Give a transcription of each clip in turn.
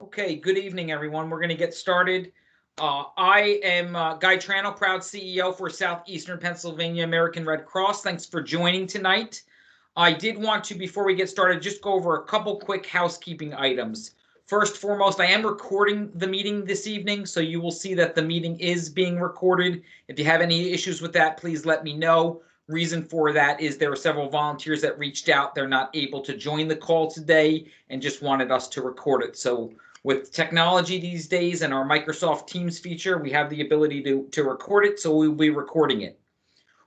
Okay, good evening, everyone. We're going to get started. I am Guy Triano, proud CEO for Southeastern Pennsylvania American Red Cross. Thanks for joining tonight. I did want to, before we get started, just go over a couple quick housekeeping items. First and foremost, I am recording the meeting this evening, so you will see that the meeting is being recorded. If you have any issues with that, please let me know. Reason for that is there were several volunteers that reached out. They're not able to join the call today and just wanted us to record it. So with technology these days and our Microsoft Teams feature, we have the ability to record it, so we'll be recording it.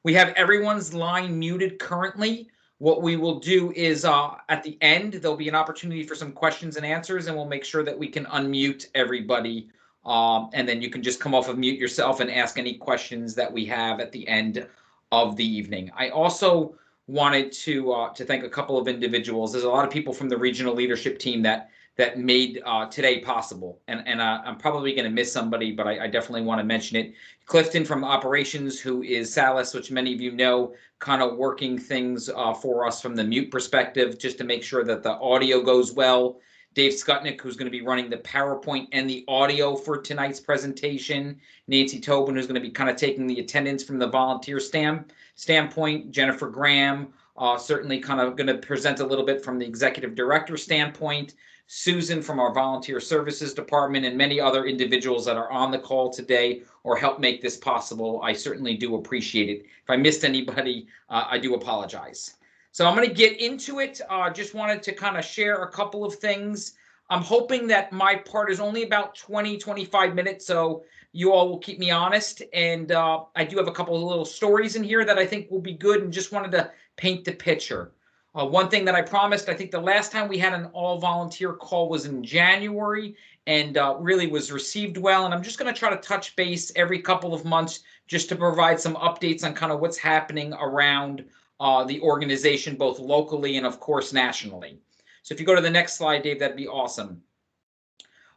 We have everyone's line muted currently. What we will do is at the end, there'll be an opportunity for some questions and answers, and we'll make sure that we can unmute everybody. And then you can just come off of mute yourself and ask any questions that we have at the end of the evening. I also wanted to thank a couple of individuals. There's a lot of people from the regional leadership team that made today possible. And I'm probably going to miss somebody, but I definitely want to mention it. Clifton from operations, who is Salas, which many of you know, kind of working things for us from the mute perspective, just to make sure that the audio goes well. Dave Skutnik, who's going to be running the PowerPoint and the audio for tonight's presentation. Nancy Tobin, who's going to be kind of taking the attendance from the volunteer standpoint. Jennifer Graham, certainly kind of going to present a little bit from the executive director standpoint. Susan from our volunteer services department, and many other individuals that are on the call today or help make this possible. I certainly do appreciate it. If I missed anybody, I do apologize. So I'm going to get into it. Just wanted to kind of share a couple of things. I'm hoping that my part is only about 20-25 minutes, so you all will keep me honest. And I do have a couple of little stories in here that I think will be good, and just wanted to paint the picture. One thing that I promised, I think the last time we had an all-volunteer call was in January, and really was received well. And I'm just going to try to touch base every couple of months just to provide some updates on kind of what's happening around the organization, both locally and, of course, nationally. So if you go to the next slide, Dave, that'd be awesome.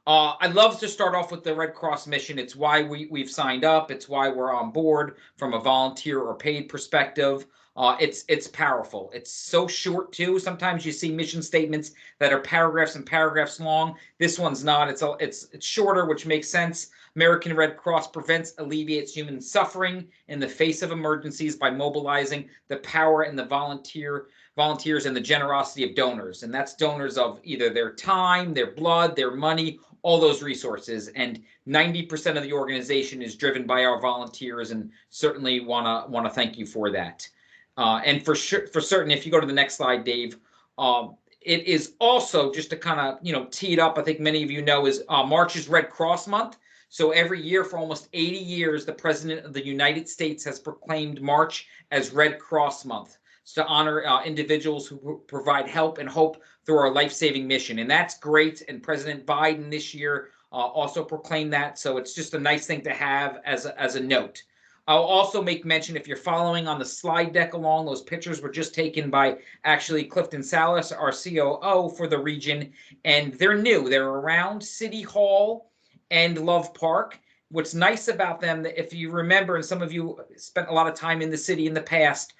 I'd love to start off with the Red Cross mission. It's why we've signed up. It's why we're on board from a volunteer or paid perspective. It's powerful. It's so short too. Sometimes you see mission statements that are paragraphs and paragraphs long. This one's not. It's shorter, which makes sense. American Red Cross prevents, alleviates human suffering in the face of emergencies by mobilizing the power and the volunteers and the generosity of donors. And that's donors of either their time, their blood, their money, all those resources. And 90% of the organization is driven by our volunteers, and certainly want to thank you for that. And for certain, if you go to the next slide, Dave, it is also, just to kind of tee it up, I think many of you know, is March is Red Cross Month. So every year for almost 80 years, the President of the United States has proclaimed March as Red Cross Month, to honor individuals who provide help and hope through our life-saving mission. And that's great. And President Biden this year also proclaimed that. So it's just a nice thing to have as a note. I'll also make mention, if you're following on the slide deck along, those pictures were just taken by actually Clifton Salas, our COO for the region, and they're new. They're around City Hall and Love Park. What's nice about them, if you remember, and some of you spent a lot of time in the city in the past,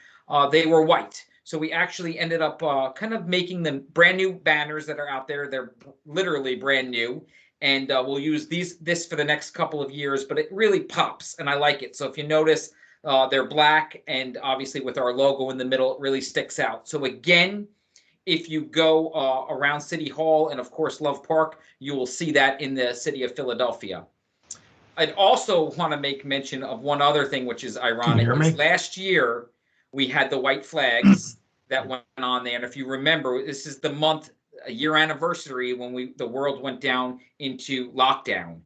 they were white. So we actually ended up kind of making them brand new banners that are out there. They're literally brand new. And we'll use this for the next couple of years, but it really pops, and I like it. So if you notice, they're black, and obviously with our logo in the middle, it really sticks out. So again, if you go around City Hall and, of course, Love Park, you will see that in the city of Philadelphia. I'd also want to make mention of one other thing, which is ironic. Is last year, we had the white flags that went on there. And if you remember, this is the month, a year anniversary when the world went down into lockdown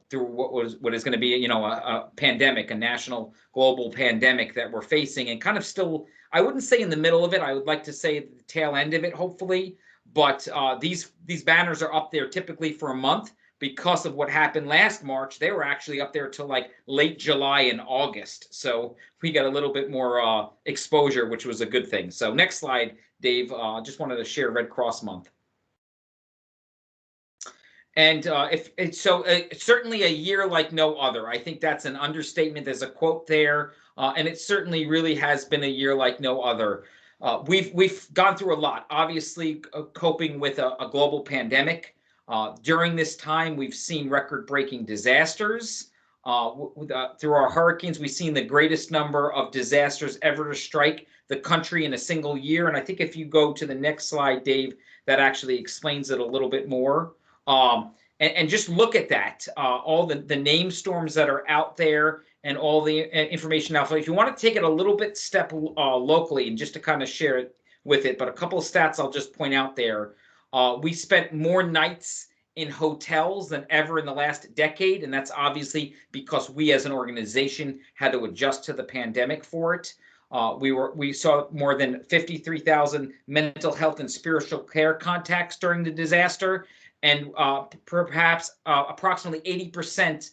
through what is going to be a pandemic, a national global pandemic that we're facing, and kind of still, I wouldn't say in the middle of it, I would like to say the tail end of it, hopefully. But these banners are up there typically for a month. Because of what happened last March, they were actually up there till like late July and August. So we got a little bit more exposure, which was a good thing. So next slide, Dave. Just wanted to share Red Cross Month. And it's certainly a year like no other. I think that's an understatement. There's a quote there, and it certainly really has been a year like no other. We've gone through a lot, obviously coping with a global pandemic. During this time, we've seen record-breaking disasters. Through our hurricanes, we've seen the greatest number of disasters ever to strike the country in a single year. And I think if you go to the next slide, Dave, that actually explains it a little bit more. And just look at that, all the name storms that are out there and all the information out there. If you want to take it a little bit step locally and just to kind of share it with it, but a couple of stats I'll just point out there. We spent more nights in hotels than ever in the last decade, and that's obviously because we as an organization had to adjust to the pandemic for it. We saw more than 53,000 mental health and spiritual care contacts during the disaster, and perhaps approximately 80%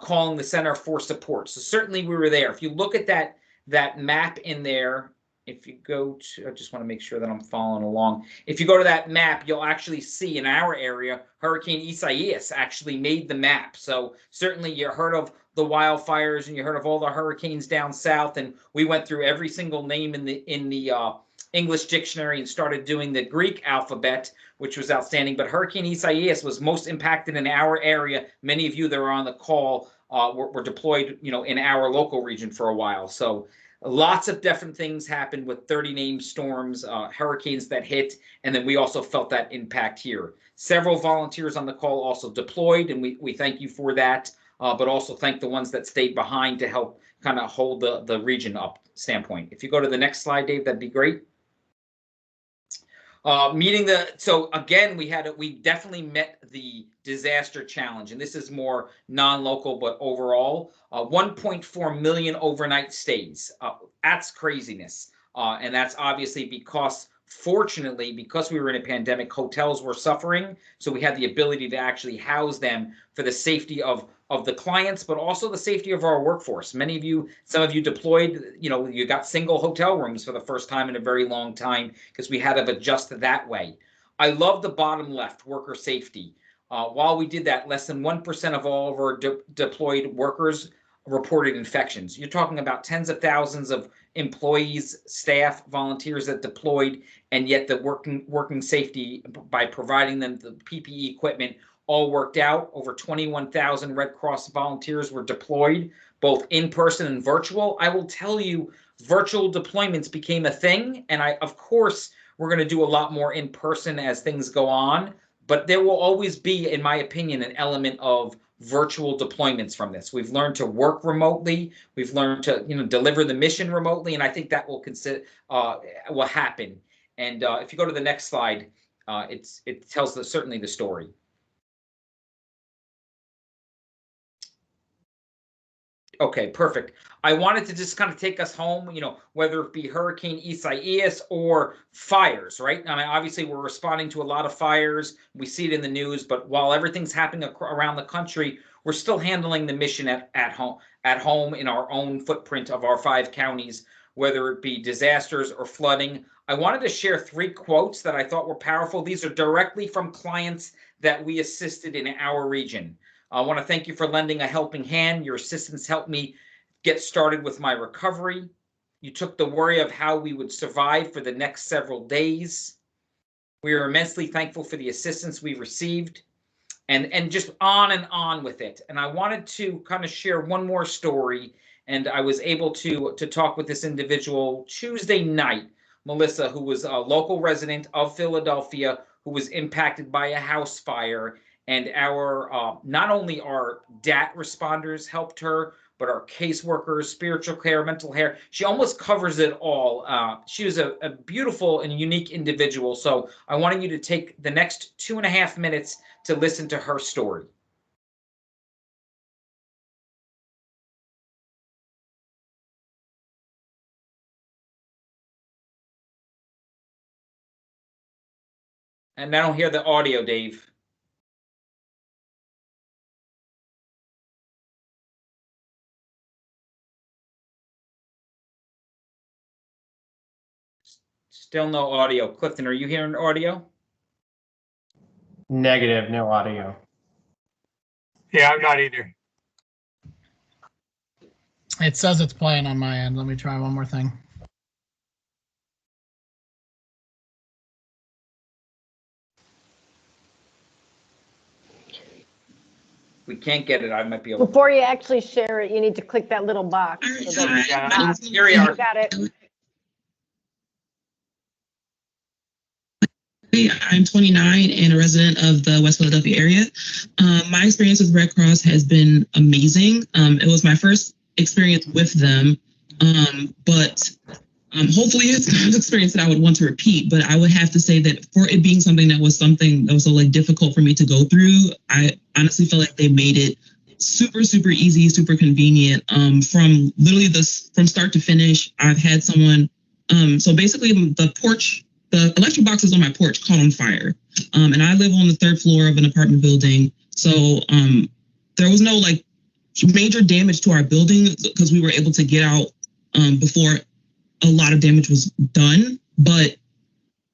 calling the center for support. So certainly we were there. If you look at that map in there, if you go to, I just want to make sure that I'm following along. If you go to that map, you'll actually see in our area, Hurricane Isaias actually made the map. So certainly you heard of the wildfires and you heard of all the hurricanes down south, and we went through every single name in the English dictionary and started doing the Greek alphabet, which was outstanding. But Hurricane Isaias was most impacted in our area. Many of you that are on the call were deployed, in our local region for a while. So lots of different things happened with 30 named storms, hurricanes that hit, and then we also felt that impact here. Several volunteers on the call also deployed, and we thank you for that, but also thank the ones that stayed behind to help kind of hold the region up standpoint. If you go to the next slide, Dave, that'd be great. So again, we definitely met the disaster challenge, and this is more non-local, but overall, 1.4 million overnight stays. That's craziness. And that's obviously because, fortunately, because we were in a pandemic, hotels were suffering. So we had the ability to actually house them for the safety of the clients, but also the safety of our workforce. Some of you deployed, you got single hotel rooms for the first time in a very long time because we had to adjust that way. I love the bottom left, worker safety. While we did that, less than 1% of all of our deployed workers reported infections. You're talking about tens of thousands of employees, staff, volunteers that deployed, and yet the working safety by providing them the PPE equipment all worked out. Over 21,000 Red Cross volunteers were deployed, both in person and virtual. I will tell you, virtual deployments became a thing, and of course, we're going to do a lot more in person as things go on, but there will always be, in my opinion, an element of virtual deployments from this. We've learned to work remotely. We've learned to, deliver the mission remotely, and I think that will happen. And if you go to the next slide, it tells certainly the story. Okay, perfect. I wanted to just kind of take us home, whether it be Hurricane Isaias or fires, right? I mean, obviously, we're responding to a lot of fires. We see it in the news, but while everything's happening around the country, we're still handling the mission at home in our own footprint of our 5 counties, whether it be disasters or flooding. I wanted to share 3 quotes that I thought were powerful. These are directly from clients that we assisted in our region. I want to thank you for lending a helping hand. Your assistance helped me get started with my recovery. You took the worry of how we would survive for the next several days. We are immensely thankful for the assistance we received, and just on with it. And I wanted to kind of share one more story, and I was able to talk with this individual Tuesday night, Melissa, who was a local resident of Philadelphia, who was impacted by a house fire. And not only our DAT responders helped her, but our caseworkers, spiritual care, mental care. She almost covers it all. She was a beautiful and unique individual. So I wanted you to take the next 2.5 minutes to listen to her story. And I don't hear the audio, Dave. Still no audio. Clifton, are you hearing audio? Negative, no audio. Yeah, I'm not either. It says it's playing on my end. Let me try one more thing. we can't get it, I might be able to. Before you actually share it, you need to click that little box. So that, Yeah. Here we are. you got it. I'm 29 and a resident of the West Philadelphia area. My experience with Red Cross has been amazing. It was my first experience with them, but hopefully it's not an experience that I would want to repeat. But I would have to say that for it being something that was so like difficult for me to go through, I honestly feel like they made it super easy, super convenient. From literally from start to finish, I've had someone. So basically, the electric box is on my porch caught on fire. And I live on the 3rd floor of an apartment building. So there was no like major damage to our building because we were able to get out before a lot of damage was done. But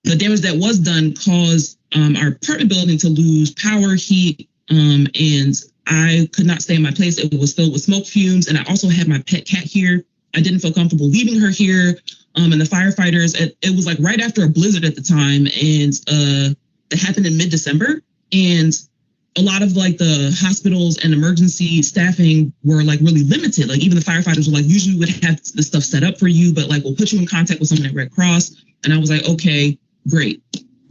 the damage that was done caused our apartment building to lose power, heat, and I could not stay in my place. It was filled with smoke fumes. And I also had my pet cat here. I didn't feel comfortable leaving her here. And the firefighters, it was like right after a blizzard at the time, and it happened in mid-December. And a lot of like the hospitals and emergency staffing were like really limited. Like even the firefighters were like, usually we would have this stuff set up for you, but like we'll put you in contact with someone at Red Cross. And I was like, okay, great.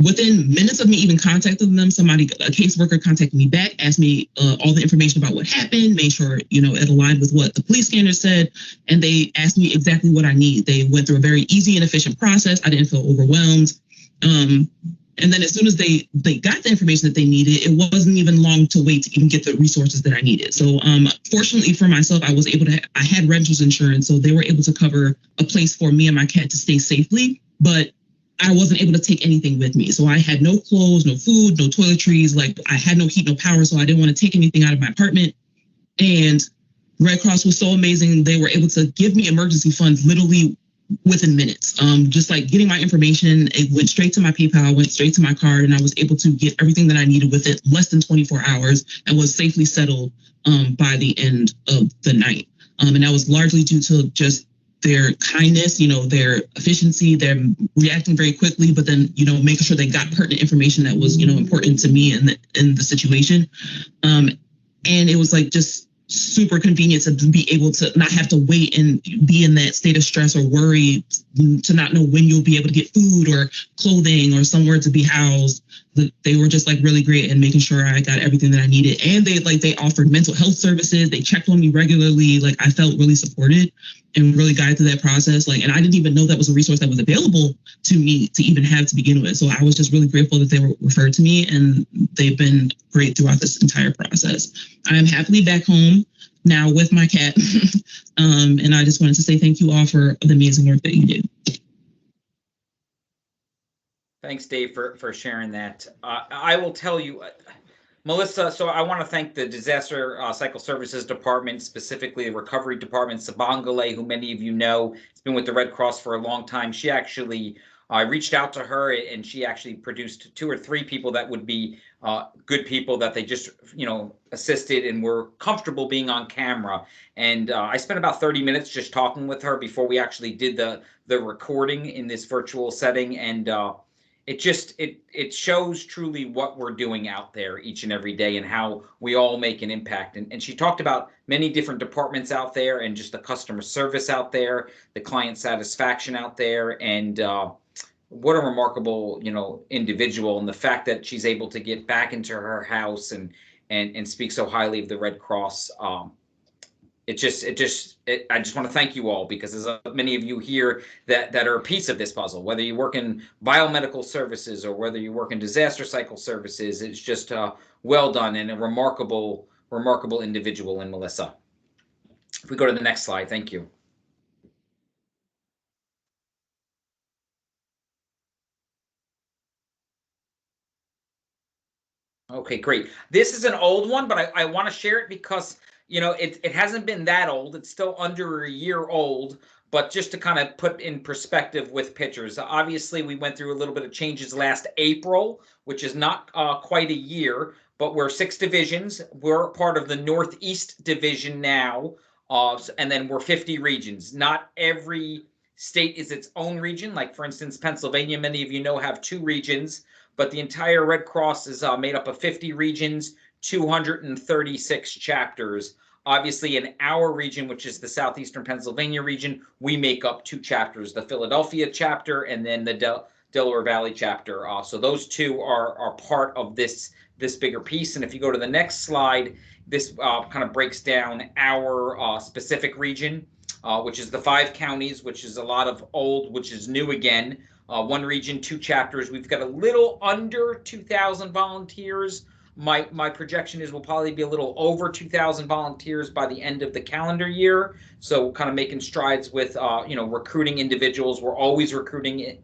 Within minutes of me even contacting them, a caseworker contacted me back, asked me all the information about what happened, made sure, it aligned with what the police standards said, and they asked me exactly what I need. They went through a very easy and efficient process. I didn't feel overwhelmed. And then as soon as they got the information that they needed, it wasn't even long to wait to even get the resources that I needed. So fortunately for myself, I had renter's insurance, so they were able to cover a place for me and my cat to stay safely. But I wasn't able to take anything with me. So I had no clothes, no food, no toiletries. Like I had no heat, no power. So I didn't want to take anything out of my apartment. And Red Cross was so amazing. They were able to give me emergency funds literally within minutes. Just like getting my information, it went straight to my PayPal, went straight to my card, and I was able to get everything that I needed within less than 24 hours and was safely settled by the end of the night. And that was largely due to just their kindness, their efficiency, they're reacting very quickly, but then, making sure they got pertinent information that was, important to me in the situation. And it was like just super convenient to be able to not have to wait and be in that state of stress or worry to not know when you'll be able to get food or clothing or somewhere to be housed. They were just like really great and making sure I got everything that I needed. And they offered mental health services. They checked on me regularly. Like I felt really supported and really guided through that process. Like, and I didn't even know that was a resource that was available to me to even have to begin with. So I was just really grateful that they were referred to me, and they've been great throughout this entire process. I am happily back home now with my cat. And I just wanted to say thank you all for the amazing work that you do. Thanks, Dave, for sharing that. I will tell you, Melissa, so I want to thank the Disaster Cycle Services Department, specifically the Recovery Department, Sabangale, who many of you know has been with the Red Cross for a long time. She actually, I reached out to her, and she actually produced 2 or 3 people that would be good people that they just, assisted and were comfortable being on camera. And I spent about 30 minutes just talking with her before we actually did the recording in this virtual setting. And it shows truly what we're doing out there each and every day and how we all make an impact. And she talked about many different departments out there and just the customer service out there, the client satisfaction out there, and what a remarkable, individual. And the fact that she's able to get back into her house and speak so highly of the Red Cross. I just want to thank you all, because there's many of you here that are a piece of this puzzle, whether you work in biomedical services or whether you work in disaster cycle services. It's just well done, and a remarkable individual in Melissa. If we go to the next slide, thank you. Okay, great. This is an old one, but I want to share it because it hasn't been that old. It's still under a year old, but just to kind of put in perspective with pictures. Obviously, we went through a little bit of changes last April, which is not quite a year, but we're 6 divisions. We're part of the Northeast Division now, and then we're 50 regions. Not every state is its own region. Like, for instance, Pennsylvania, many of you know, have 2 regions, but the entire Red Cross is made up of 50 regions. 236 chapters. Obviously, in our region, which is the Southeastern Pennsylvania region, we make up 2 chapters, the Philadelphia chapter and then the Delaware Valley chapter. So those 2 are part of this bigger piece. And if you go to the next slide, this kind of breaks down our specific region, which is the 5 counties, which is a lot of old, which is new again. 1 region, 2 chapters. We've got a little under 2,000 volunteers. My projection is we'll probably be a little over 2,000 volunteers by the end of the calendar year. So kind of making strides with recruiting individuals. We're always recruiting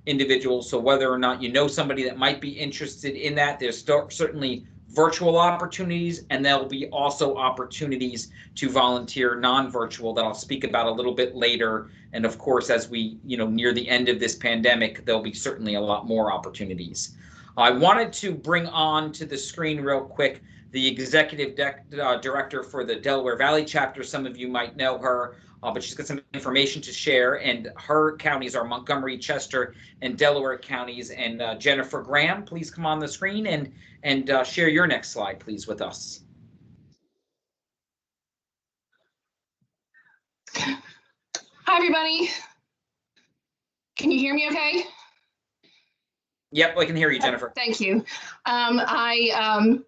individuals. So whether or not you know somebody that might be interested in that, there's certainly virtual opportunities, and there'll be also opportunities to volunteer non-virtual that I'll speak about a little bit later. And of course, as we near the end of this pandemic, there'll be certainly a lot more opportunities. I wanted to bring on to the screen real quick the executive director for the Delaware Valley chapter. Some of you might know her, but she's got some information to share. And her counties are Montgomery, Chester, and Delaware counties. And Jennifer Graham, please come on the screen and share your next slide, please, with us. Hi, everybody. Can you hear me okay? Yep, I can hear you, Jennifer. Thank you. I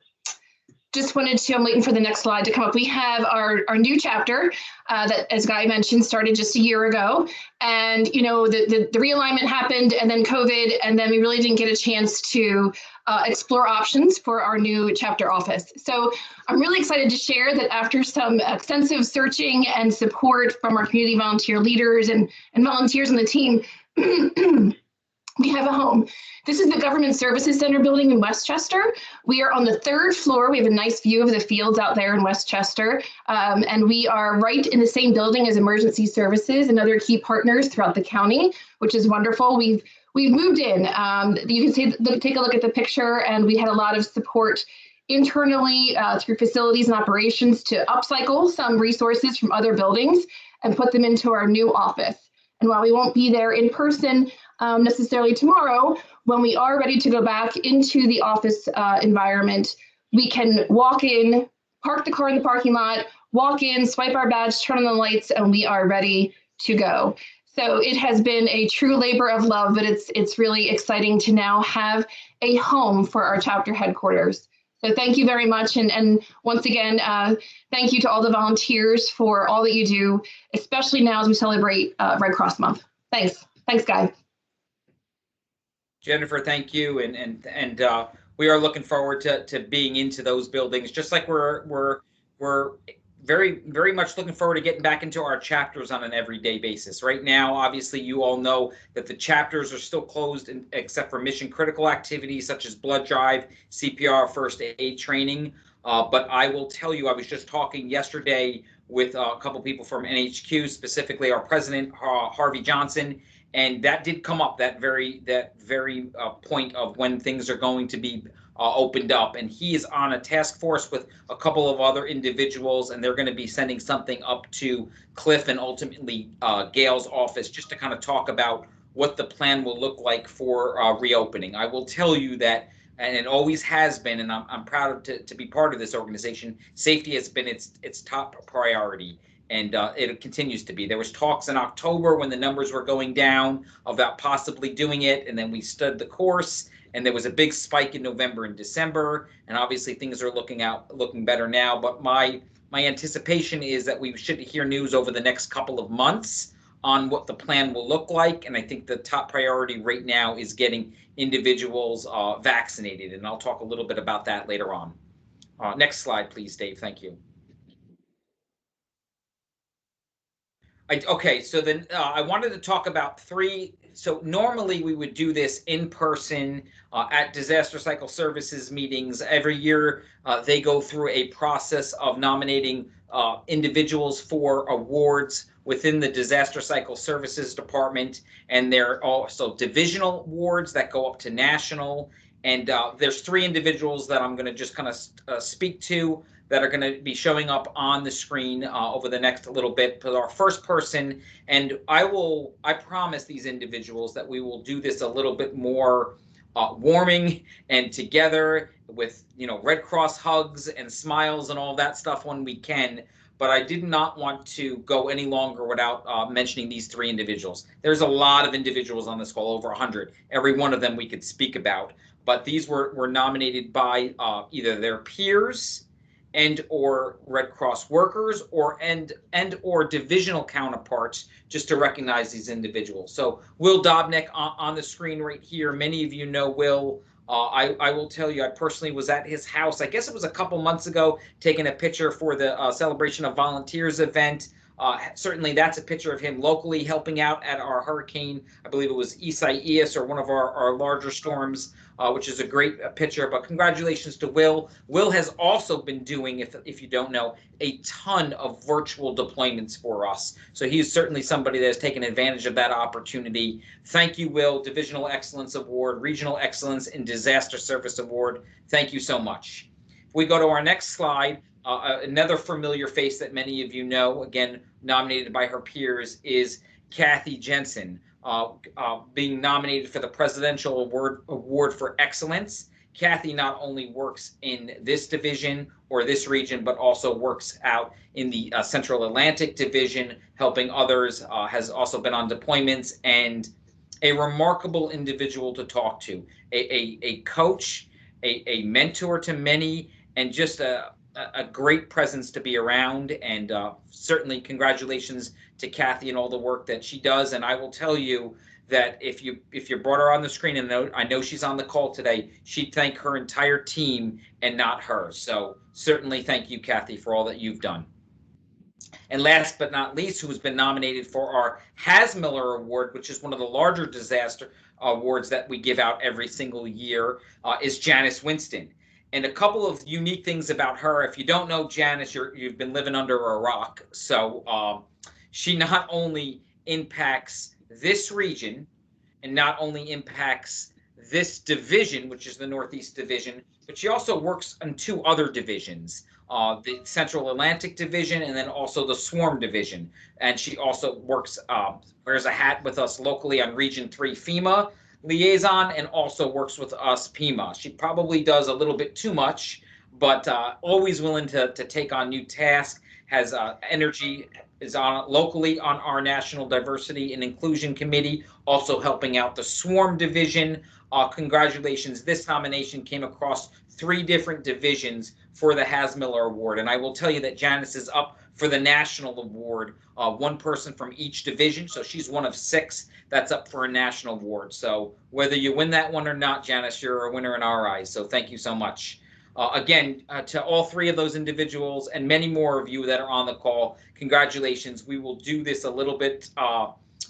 just wanted to, I'm waiting for the next slide to come up. We have our new chapter that, as Guy mentioned, started just a year ago. And, the realignment happened and then COVID, and then we really didn't get a chance to explore options for our new chapter office. So I'm really excited to share that after some extensive searching and support from our community volunteer leaders and volunteers on the team, we have a home. This is the Government Services Center building in Westchester. We are on the 3rd floor. We have a nice view of the fields out there in Westchester. And we are right in the same building as emergency services and other key partners throughout the county, which is wonderful. We've moved in. You can take a look at the picture, and we had a lot of support internally through facilities and operations to upcycle some resources from other buildings and put them into our new office. And while we won't be there in person necessarily tomorrow, when we are ready to go back into the office environment, we can walk in, park the car in the parking lot, walk in, swipe our badge, turn on the lights, and we are ready to go. So it has been a true labor of love, but it's really exciting to now have a home for our chapter headquarters. So thank you very much. And once again, thank you to all the volunteers for all that you do, especially now as we celebrate Red Cross Month. Thanks. Thanks, Guy. Jennifer, thank you. And we are looking forward to being into those buildings, just like we're very, very much looking forward to getting back into our chapters on an everyday basis. Right now, obviously, you all know that the chapters are still closed except for mission critical activities such as blood drive, CPR, first aid training. But I will tell you, I was just talking yesterday with a couple people from NHQ, specifically our president, Harvey Johnson, and that did come up, that very point of when things are going to be opened up. And he is on a task force with a couple of other individuals, and they're going to be sending something up to Cliff and ultimately Gail's office just to kind of talk about what the plan will look like for reopening. I will tell you that, and it always has been, and I'm proud to be part of this organization, safety has been its top priority. And it continues to be. There was talks in October when the numbers were going down about possibly doing it, and then we stood the course, and there was a big spike in November and December, and obviously things are looking better now. But my anticipation is that we should hear news over the next couple of months on what the plan will look like, and I think the top priority right now is getting individuals vaccinated, and I'll talk a little bit about that later on. Next slide, please, Dave. Thank you. Okay, so then I wanted to talk about 3. So normally we would do this in person at Disaster Cycle Services meetings. Every year they go through a process of nominating individuals for awards within the Disaster Cycle Services Department, and there are also divisional awards that go up to national. And there's 3 individuals that I'm going to just kind of speak to that are going to be showing up on the screen over the next little bit. But our first person, and I promise these individuals that we will do this a little bit more warming and together with, Red Cross hugs and smiles and all that stuff when we can. But I did not want to go any longer without mentioning these three individuals. There's a lot of individuals on this call, over 100. Every one of them we could speak about. But these were nominated by either their peers and or Red Cross workers and or divisional counterparts, just to recognize these individuals. So Will Dobnik on the screen right here. Many of you know Will. I will tell you, I personally was at his house, I guess it was a couple months ago, taking a picture for the Celebration of Volunteers event. Certainly that's a picture of him locally helping out at our hurricane. I believe it was Isaias, or one of our larger storms, which is a great picture. But congratulations to Will. Will has also been doing, if you don't know, a ton of virtual deployments for us. So he's certainly somebody that has taken advantage of that opportunity. Thank you, Will. Divisional Excellence Award, Regional Excellence in Disaster Service Award. Thank you so much. If we go to our next slide, another familiar face that many of you know, again, nominated by her peers, is Kathy Jensen, being nominated for the Presidential Award for Excellence. Kathy not only works in this division or this region, but also works out in the Central Atlantic Division, helping others, has also been on deployments, and a remarkable individual to talk to, a coach, a mentor to many, and just a great presence to be around. And certainly congratulations to Kathy and all the work that she does. And I will tell you that if you brought her on the screen, and I know she's on the call today, she'd thank her entire team and not her. So certainly thank you, Kathy, for all that you've done. And last but not least, who's been nominated for our Hasmiller Award, which is one of the larger disaster awards that we give out every single year, is Janice Winston. And a couple of unique things about her. If you don't know Janice, you've been living under a rock. So she not only impacts this region and not only impacts this division, which is the Northeast Division, but she also works on two other divisions, the Central Atlantic Division and then also the Swarm Division. And she also works, wears a hat with us locally on Region 3 FEMA liaison, and also works with us PEMA. She probably does a little bit too much, but always willing to take on new tasks, has energy, is on locally on our National Diversity and Inclusion Committee, also helping out the Swarm Division. Congratulations. This nomination came across 3 different divisions for the Hasmiller Award. And I will tell you that Janice is up for the national award, 1 person from each division. So she's one of 6 that's up for a national award. So whether you win that one or not, Janice, you're a winner in our eyes. So thank you so much. Again, to all 3 of those individuals and many more of you that are on the call, congratulations. We will do this a little bit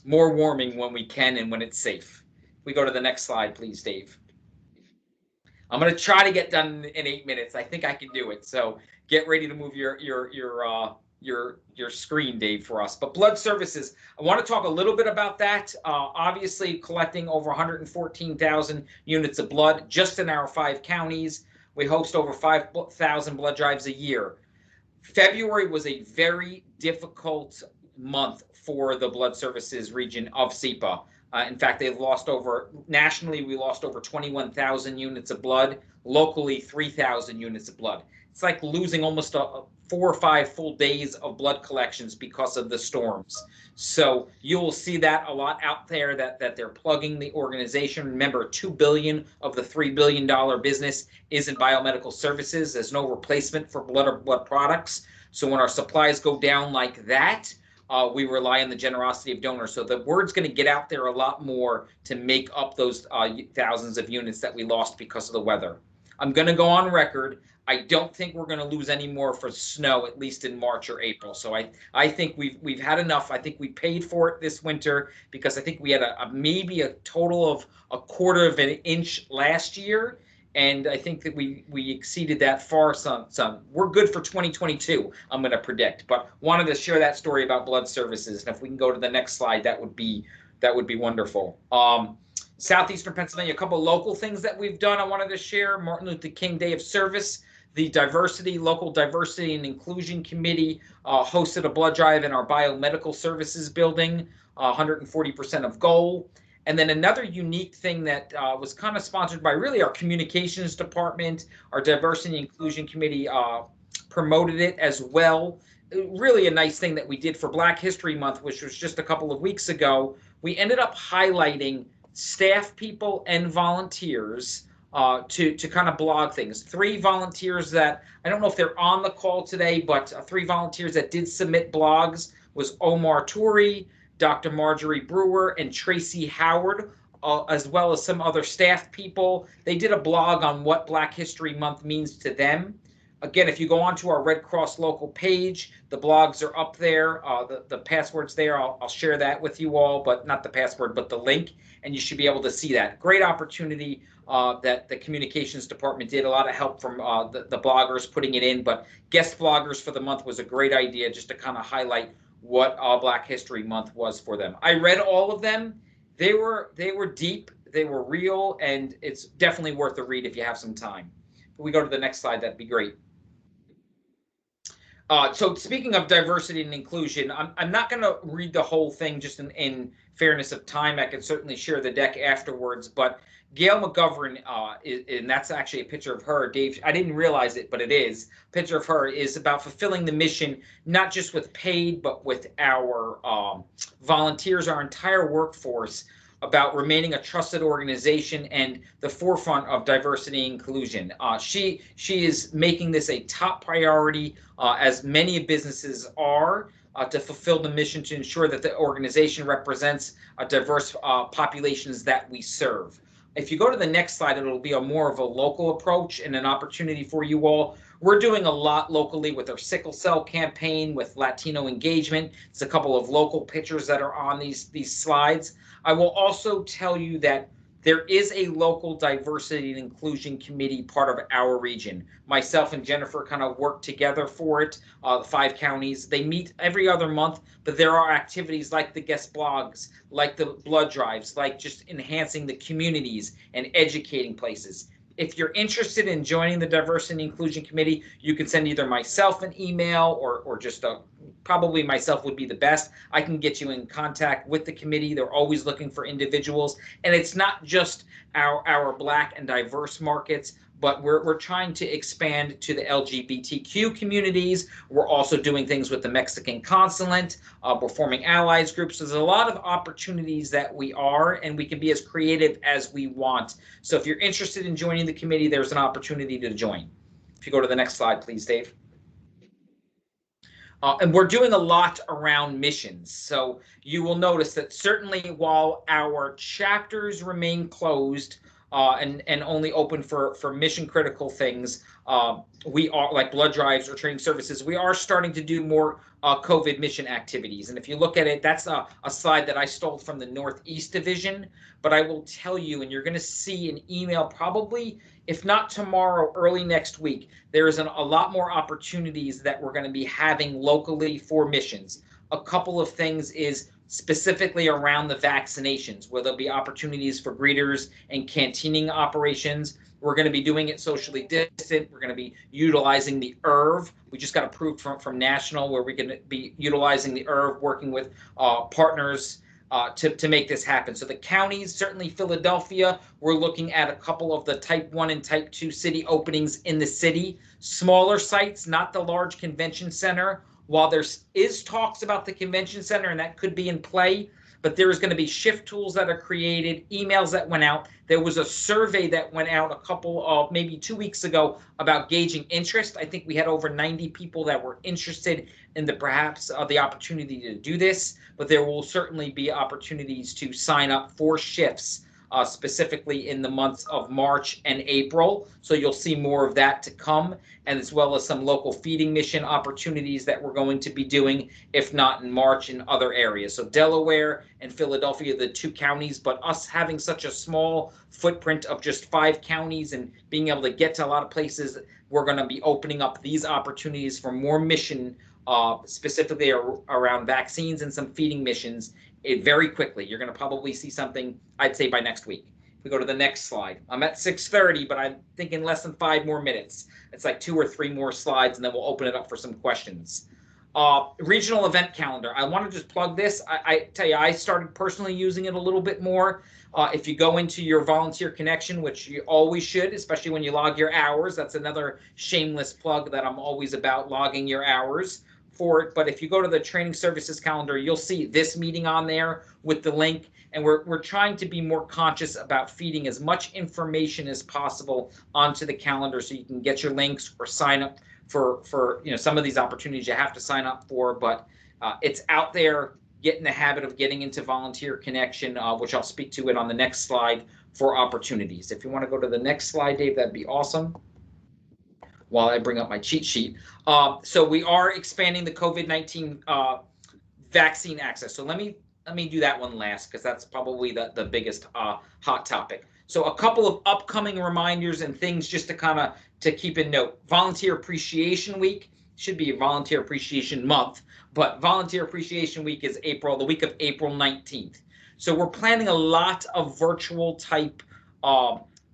more warming when we can and when it's safe. We go to the next slide, please, Dave. I'm going to try to get done in 8 minutes. I think I can do it. So get ready to move your screen, Dave, for us. But blood services, I want to talk a little bit about that. Obviously, collecting over 114,000 units of blood just in our 5 counties. We host over 5,000 blood drives a year. February was a very difficult month for the blood services region of SEPA. In fact, they've lost nationally, we lost over 21,000 units of blood, locally 3,000 units of blood. It's like losing almost 4 or 5 full days of blood collections because of the storms. So you'll see that a lot out there, that they're plugging the organization. Remember, $2 billion of the $3 billion business is in biomedical services. There's no replacement for blood or blood products. So when our supplies go down like that, we rely on the generosity of donors. So the word's going to get out there a lot more to make up those thousands of units that we lost because of the weather. I'm going to go on record. I don't think we're going to lose any more for snow, at least in March or April. So I think we've had enough. I think we paid for it this winter because I think we had maybe a total of 1/4 of an inch last year. And I think that we exceeded that far some. We're good for 2022, I'm going to predict. But wanted to share that story about blood services. And if we can go to the next slide, that would be wonderful. Southeastern Pennsylvania, a couple of local things that we've done I wanted to share. Martin Luther King Day of Service. The Local Diversity and Inclusion Committee hosted a blood drive in our biomedical services building, 140% of goal. And then another unique thing that was kind of sponsored by really our communications department, our diversity and inclusion committee promoted it as well. Really a nice thing that we did for Black History Month, which was just a couple of weeks ago. We ended up highlighting staff people and volunteers to kind of blog things. 3 volunteers that, I don't know if they're on the call today, but 3 volunteers that did submit blogs was Omar Touri, Dr. Marjorie Brewer, and Tracy Howard, as well as some other staff people. They did a blog on what Black History Month means to them. Again, if you go onto our Red Cross local page, the blogs are up there. The password's there. I'll share that with you all, but not the password, but the link, and you should be able to see that. Great opportunity that the communications department did. A lot of help from the bloggers putting it in, but guest bloggers for the month was a great idea just to kind of highlight what Black History Month was for them. I read all of them. They were deep, they were real, and it's definitely worth a read if you have some time. If we go to the next slide, that'd be great. So speaking of diversity and inclusion, I'm not going to read the whole thing just in fairness of time. I can certainly share the deck afterwards, but Gail McGovern, and that's actually a picture of her. Dave, I didn't realize it, but it is. A picture of her is about fulfilling the mission, not just with paid, but with our volunteers, our entire workforce, about remaining a trusted organization and the forefront of diversity and inclusion. She is making this a top priority, as many businesses are, to fulfill the mission to ensure that the organization represents diverse populations that we serve. If you go to the next slide, it'll be a more of a local approach and an opportunity for you all. We're doing a lot locally with our sickle cell campaign, with Latino engagement. It's a couple of local pictures that are on these slides. I will also tell you that there is a local diversity and inclusion committee part of our region. Myself and Jennifer kind of work together for it, the 5 counties. They meet every other month, but there are activities like the guest blogs, like the blood drives, like just enhancing the communities and educating places. If you're interested in joining the Diversity and Inclusion Committee, you can send either myself an email or just probably myself would be the best. I can get you in contact with the committee. They're always looking for individuals. And it's not just our Black and diverse markets, but we're trying to expand to the LGBTQ communities. We're also doing things with the Mexican consulate, we're forming allies groups. So there's a lot of opportunities that we are, and we can be as creative as we want. So if you're interested in joining the committee, there's an opportunity to join. If you go to the next slide, please, Dave. And we're doing a lot around missions. So you will notice that certainly while our chapters remain closed, and only open for mission critical things, we are, like blood drives or training services, we are starting to do more COVID mission activities. And if you look at it, that's a slide that I stole from the Northeast Division. But I will tell you, and you're going to see an email probably, if not tomorrow, early next week, there is a lot more opportunities that we're going to be having locally for missions. A couple of things is specifically around the vaccinations, where there'll be opportunities for greeters and canteening operations. We're going to be doing it socially distant. We're going to be utilizing the IRV. We just got approved from National, where we can be utilizing the IRV, working with partners to make this happen. So the counties, certainly Philadelphia, we're looking at a couple of the type 1 and type 2 city openings in the city. Smaller sites, not the large convention center. While there is talks about the convention center, and that could be in play, but there is going to be shift tools that are created, emails that went out. There was a survey that went out a couple of, maybe 2 weeks ago, about gauging interest. I think we had over 90 people that were interested in perhaps the opportunity to do this, but there will certainly be opportunities to sign up for shifts, specifically in the months of March and April. So you'll see more of that to come, and as well as some local feeding mission opportunities that we're going to be doing, if not in March, in other areas. So Delaware and Philadelphia, the 2 counties, but us having such a small footprint of just 5 counties and being able to get to a lot of places, we're going to be opening up these opportunities for more mission, specifically around vaccines and some feeding missions, very quickly. You're going to probably see something, I'd say, by next week. If we go to the next slide. I'm at 6:30, but I'm thinking less than 5 more minutes. It's like 2 or 3 more slides, and then we'll open it up for some questions. Regional event calendar. I want to just plug this. I tell you, I started personally using it a little bit more. If you go into your volunteer connection, which you always should, especially when you log your hours, that's another shameless plug that I'm always about, logging your hours for it. But if you go to the training services calendar, you'll see this meeting on there with the link. And we're trying to be more conscious about feeding as much information as possible onto the calendar so you can get your links or sign up for some of these opportunities you have to sign up for, but it's out there. Get in the habit of getting into volunteer connection, which I'll speak to it on the next slide for opportunities. If you want to go to the next slide, Dave, that'd be awesome. While I bring up my cheat sheet. So we are expanding the COVID-19 vaccine access. So let me do that one last, because that's probably the biggest hot topic. So a couple of upcoming reminders and things just to kind of to keep in note. Volunteer Appreciation Week should be a Volunteer Appreciation Month, but Volunteer Appreciation Week is the week of April 19th. So we're planning a lot of virtual type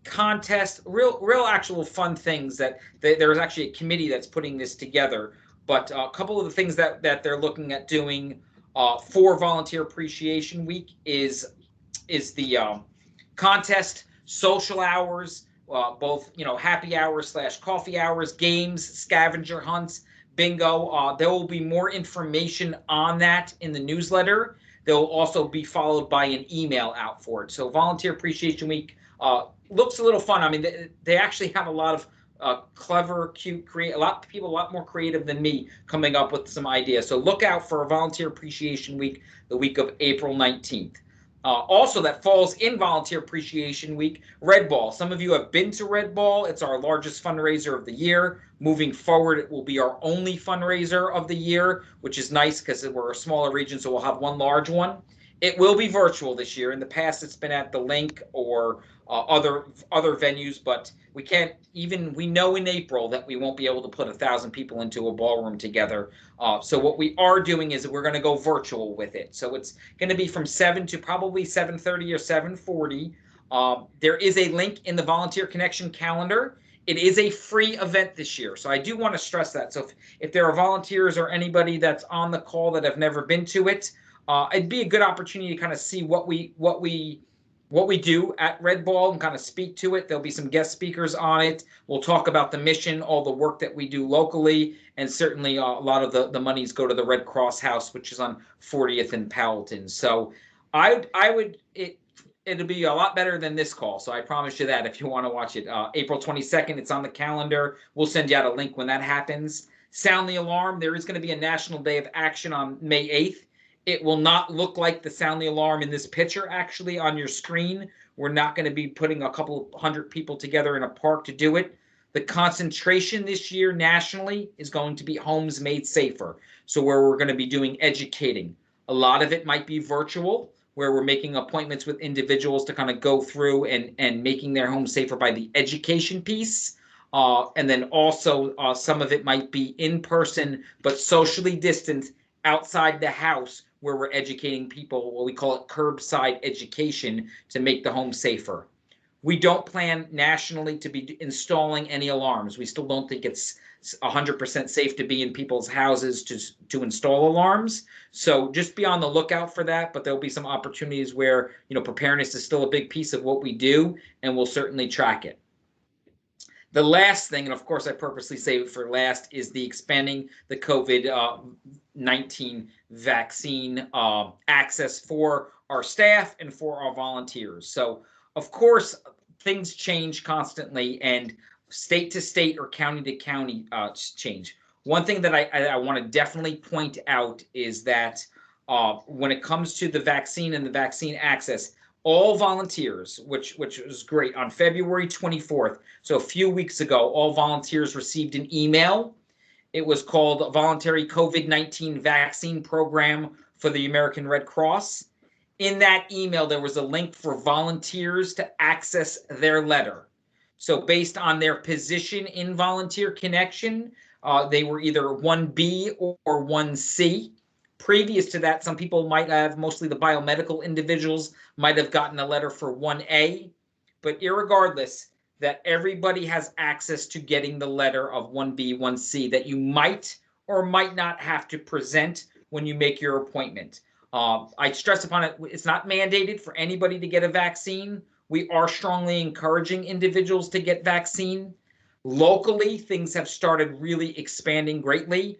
contests, real actual fun things that there's actually a committee that's putting this together. But a couple of the things that they're looking at doing for Volunteer Appreciation Week is the contest, social hours, both happy hours / coffee hours, games, scavenger hunts, bingo. There will be more information on that in the newsletter. There will also be followed by an email out for it. So Volunteer Appreciation Week looks a little fun. I mean, they actually have a lot of clever, cute, a lot more creative than me coming up with some ideas. So look out for Volunteer Appreciation Week, the week of April 19th. Also, that falls in Volunteer Appreciation Week, Red Ball. Some of you have been to Red Ball. It's our largest fundraiser of the year. Moving forward, it will be our only fundraiser of the year, which is nice because we're a smaller region, so we'll have one large one. It will be virtual this year. In the past, it's been at the Link or other venues, but we know in April that we won't be able to put 1,000 people into a ballroom together. So what we are doing is we're going to go virtual with it. So it's going to be from 7 to probably 7:30 or 7:40. There is a link in the Volunteer Connection calendar. It is a free event this year. So I do want to stress that. So if there are volunteers or anybody that's on the call that have never been to it, it'd be a good opportunity to kind of see what we do at Red Ball and kind of speak to it. There'll be some guest speakers on it. We'll talk about the mission, all the work that we do locally, and certainly a lot of the monies go to the Red Cross House, which is on 40th and Powelton. So it'll be a lot better than this call. So I promise you that if you want to watch it. April 22nd, it's on the calendar. We'll send you out a link when that happens. Sound the alarm. There is going to be a National Day of Action on May 8th. It will not look like the Sound the Alarm in this picture actually on your screen. We're not going to be putting a couple hundred people together in a park to do it. The concentration this year nationally is going to be homes made safer. So where we're going to be doing educating. A lot of it might be virtual, where we're making appointments with individuals to kind of go through and making their homes safer by the education piece. And then also some of it might be in person, but socially distanced outside the house, where we're educating people, what we call it curbside education, to make the home safer. We don't plan nationally to be installing any alarms. We still don't think it's 100% safe to be in people's houses to install alarms. So just be on the lookout for that, but there'll be some opportunities where, preparedness is still a big piece of what we do, and we'll certainly track it. The last thing, and of course I purposely save it for last, is the expanding the COVID-19 vaccine access for our staff and for our volunteers. So, of course, things change constantly, and state to state or county to county change. One thing that I want to definitely point out is that when it comes to the vaccine and the vaccine access, all volunteers, which was great, on February 24th, so a few weeks ago, all volunteers received an email. It was called Voluntary COVID-19 Vaccine Program for the American Red Cross. In that email, there was a link for volunteers to access their letter. So based on their position in Volunteer Connection, they were either 1B or 1C. Previous to that, some people might have, mostly the biomedical individuals, might have gotten a letter for 1A. But irregardless, that everybody has access to getting the letter of 1B, 1C that you might or might not have to present when you make your appointment. I stress upon it, it's not mandated for anybody to get a vaccine. We are strongly encouraging individuals to get vaccine. Locally, things have started really expanding greatly.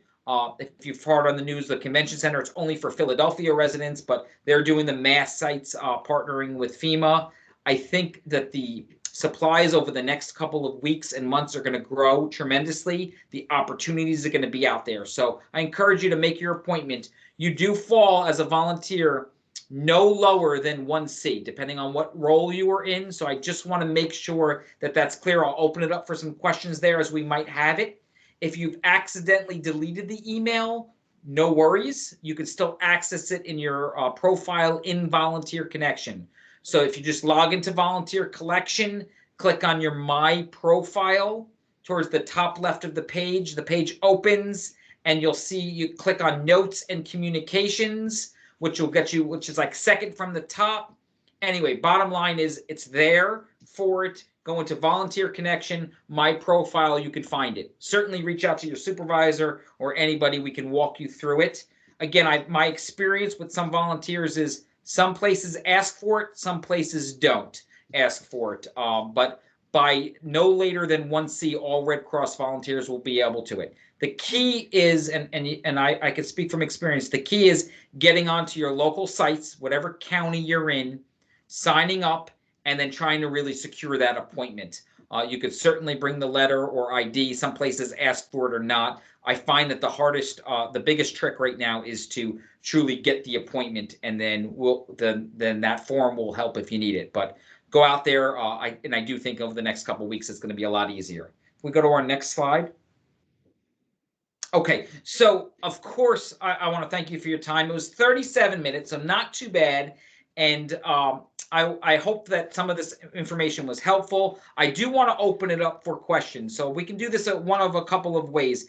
If you've heard on the news, the convention center, it's only for Philadelphia residents, but they're doing the mass sites partnering with FEMA. I think that the supplies over the next couple of weeks and months are going to grow tremendously. The opportunities are going to be out there. So I encourage you to make your appointment. You do fall as a volunteer no lower than 1C, depending on what role you are in. So I just want to make sure that that's clear. I'll open it up for some questions there as we might have it. If you've accidentally deleted the email, no worries. You can still access it in your profile in Volunteer Connection. So if you just log into Volunteer Collection, click on your My Profile towards the top left of the page opens, and you'll see you click on Notes and Communications, which will get you, which is like second from the top. Anyway, bottom line is it's there for it. Go into Volunteer Connection, My Profile, you can find it. Certainly reach out to your supervisor or anybody, we can walk you through it. Again, my experience with some volunteers is some places ask for it, some places don't ask for it. But by no later than 1C, all Red Cross volunteers will be able to it. The key is, and I can speak from experience, the key is getting onto your local sites, whatever county you're in, signing up, and then trying to really secure that appointment. You could certainly bring the letter or ID. Some places ask for it or not. I find that the biggest trick right now is to truly get the appointment, and then then that form will help if you need it. But go out there, I do think over the next couple of weeks it's going to be a lot easier. If we go to our next slide. Okay, so of course I want to thank you for your time. It was 37 minutes, so not too bad. And I hope that some of this information was helpful. I do want to open it up for questions. So we can do this one of a couple of ways.